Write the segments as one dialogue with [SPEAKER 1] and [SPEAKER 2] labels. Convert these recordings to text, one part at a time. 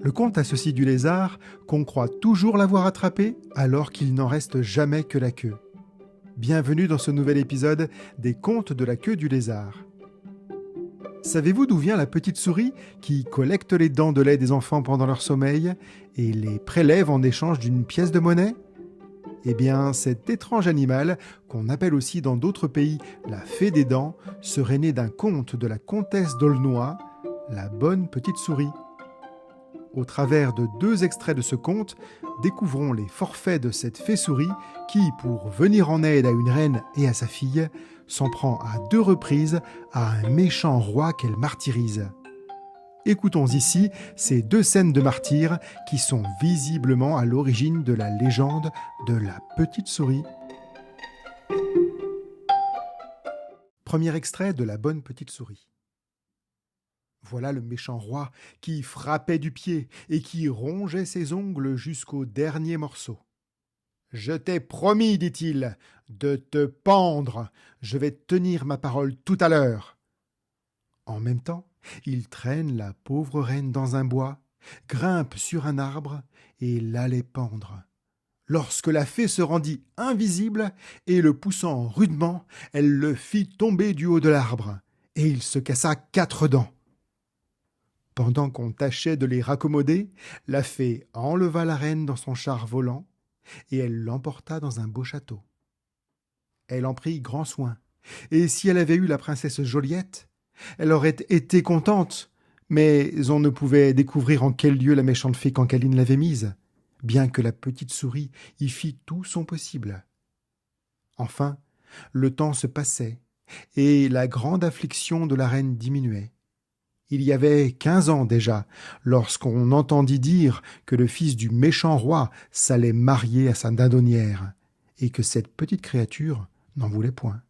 [SPEAKER 1] Le conte a ceci du lézard qu'on croit toujours l'avoir attrapé alors qu'il n'en reste jamais que la queue. Bienvenue dans ce nouvel épisode des Contes de la queue du lézard. Savez-vous d'où vient la petite souris qui collecte les dents de lait des enfants pendant leur sommeil et les prélève en échange d'une pièce de monnaie ? Eh bien, cet étrange animal, qu'on appelle aussi dans d'autres pays la fée des dents, serait né d'un conte de la comtesse d'Aulnoy, la bonne petite souris. Au travers de 2 extraits de ce conte, découvrons les forfaits de cette fée souris qui, pour venir en aide à une reine et à sa fille, s'en prend à 2 reprises à un méchant roi qu'elle martyrise. Écoutons ici ces 2 scènes de martyre qui sont visiblement à l'origine de la légende de la petite souris. Premier extrait de la bonne petite souris. Voilà le méchant roi qui frappait du pied et qui rongeait ses ongles jusqu'au dernier morceau. « Je t'ai promis, dit-il, de te pendre. Je vais tenir ma parole tout à l'heure. » En même temps, il traîne la pauvre reine dans un bois, grimpe sur un arbre et l'allait pendre. Lorsque la fée se rendit invisible et le poussant rudement, elle le fit tomber du haut de l'arbre et il se cassa 4 dents. Pendant qu'on tâchait de les raccommoder, la fée enleva la reine dans son char volant et elle l'emporta dans un beau château. Elle en prit grand soin, et si elle avait eu la princesse Joliette, elle aurait été contente, mais on ne pouvait découvrir en quel lieu la méchante fée Cancaline l'avait mise, bien que la petite souris y fît tout son possible. Enfin, le temps se passait, et la grande affliction de la reine diminuait. Il y avait 15 ans déjà, lorsqu'on entendit dire que le fils du méchant roi s'allait marier à sa dindonnière, et que cette petite créature n'en voulait point.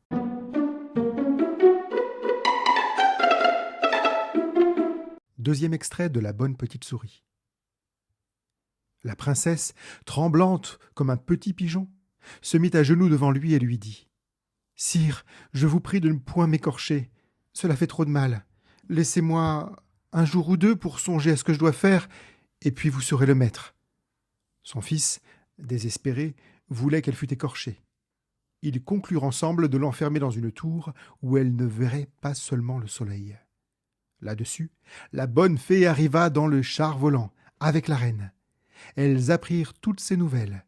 [SPEAKER 1] Deuxième extrait de la bonne petite souris. La princesse, tremblante comme un petit pigeon, se mit à genoux devant lui et lui dit « Sire, je vous prie de ne point m'écorcher, cela fait trop de mal. Laissez-moi 1 jour ou 2 pour songer à ce que je dois faire, et puis vous serez le maître. » Son fils, désespéré, voulait qu'elle fût écorchée. Ils conclurent ensemble de l'enfermer dans une tour où elle ne verrait pas seulement le soleil. Là-dessus, la bonne fée arriva dans le char volant, avec la reine. Elles apprirent toutes ces nouvelles.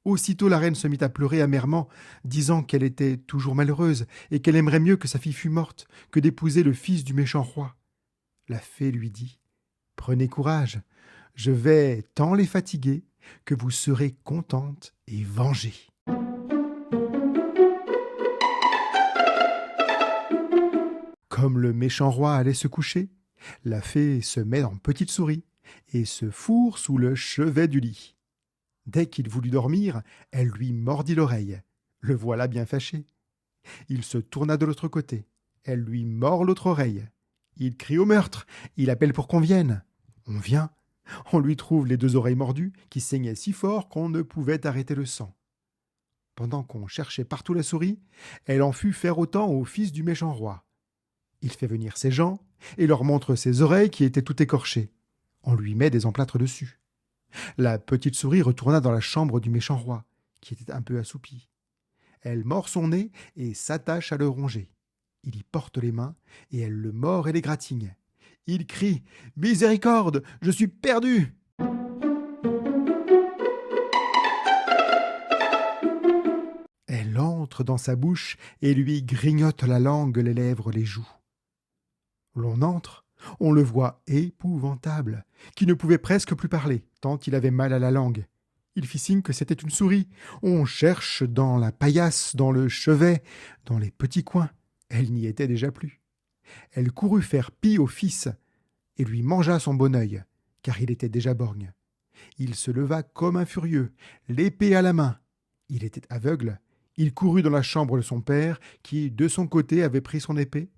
[SPEAKER 1] Aussitôt la reine se mit à pleurer amèrement, disant qu'elle était toujours malheureuse et qu'elle aimerait mieux que sa fille fût morte que d'épouser le fils du méchant roi. La fée lui dit « Prenez courage, je vais tant les fatiguer que vous serez contente et vengée. » Comme le méchant roi allait se coucher, la fée se met en petite souris et se fourre sous le chevet du lit. Dès qu'il voulut dormir, elle lui mordit l'oreille. Le voilà bien fâché. Il se tourna de l'autre côté. Elle lui mord l'autre oreille. Il crie au meurtre. Il appelle pour qu'on vienne. On vient. On lui trouve les 2 oreilles mordues qui saignaient si fort qu'on ne pouvait arrêter le sang. Pendant qu'on cherchait partout la souris, elle en fut faire autant au fils du méchant roi. Il fait venir ses gens et leur montre ses oreilles qui étaient toutes écorchées. On lui met des emplâtres dessus. La petite souris retourna dans la chambre du méchant roi, qui était un peu assoupi. Elle mord son nez et s'attache à le ronger. Il y porte les mains et elle le mord et l'égratigne. Il crie « Miséricorde, je suis perdu !» Elle entre dans sa bouche et lui grignote la langue, les lèvres, les joues. L'on entre. On le voit épouvantable, qui ne pouvait presque plus parler, tant il avait mal à la langue. Il fit signe que c'était une souris. On cherche dans la paillasse, dans le chevet, dans les petits coins. Elle n'y était déjà plus. Elle courut faire pis au fils et lui mangea son bon œil, car il était déjà borgne. Il se leva comme un furieux, l'épée à la main. Il était aveugle. Il courut dans la chambre de son père, qui, de son côté, avait pris son épée,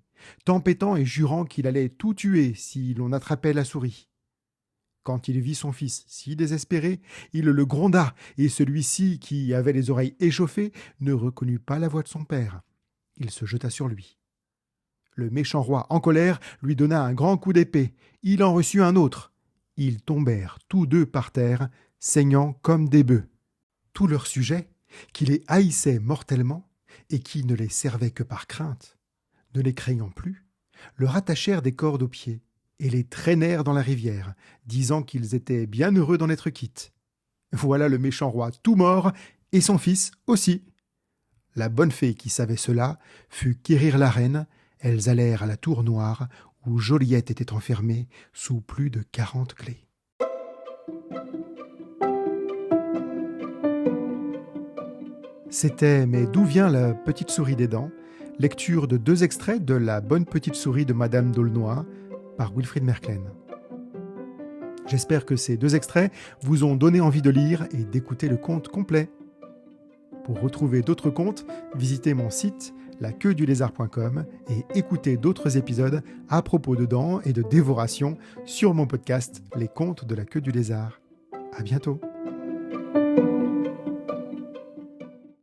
[SPEAKER 1] tempêtant et jurant qu'il allait tout tuer si l'on attrapait la souris. Quand il vit son fils si désespéré, il le gronda, et celui-ci, qui avait les oreilles échauffées, ne reconnut pas la voix de son père. Il se jeta sur lui. Le méchant roi, en colère, lui donna un grand coup d'épée. Il en reçut un autre. Ils tombèrent tous deux par terre, saignant comme des bœufs. Tout leur sujet, qui les haïssait mortellement et qui ne les servait que par crainte, ne les craignant plus, leur attachèrent des cordes aux pieds et les traînèrent dans la rivière, disant qu'ils étaient bien heureux d'en être quittes. Voilà le méchant roi tout mort, et son fils aussi. La bonne fée qui savait cela fut quérir la reine. Elles allèrent à la tour noire, où Joliette était enfermée sous plus de 40 clés. C'était « Mais d'où vient la petite souris des dents ?» lecture de 2 extraits de La bonne petite souris de Madame d'Aulnoy par Wilfrid Merclen. J'espère que ces 2 extraits vous ont donné envie de lire et d'écouter le conte complet. Pour retrouver d'autres contes, visitez mon site laqueuedulézard.com et écoutez d'autres épisodes à propos de dents et de dévoration sur mon podcast Les Contes de la Queue du Lézard. À bientôt.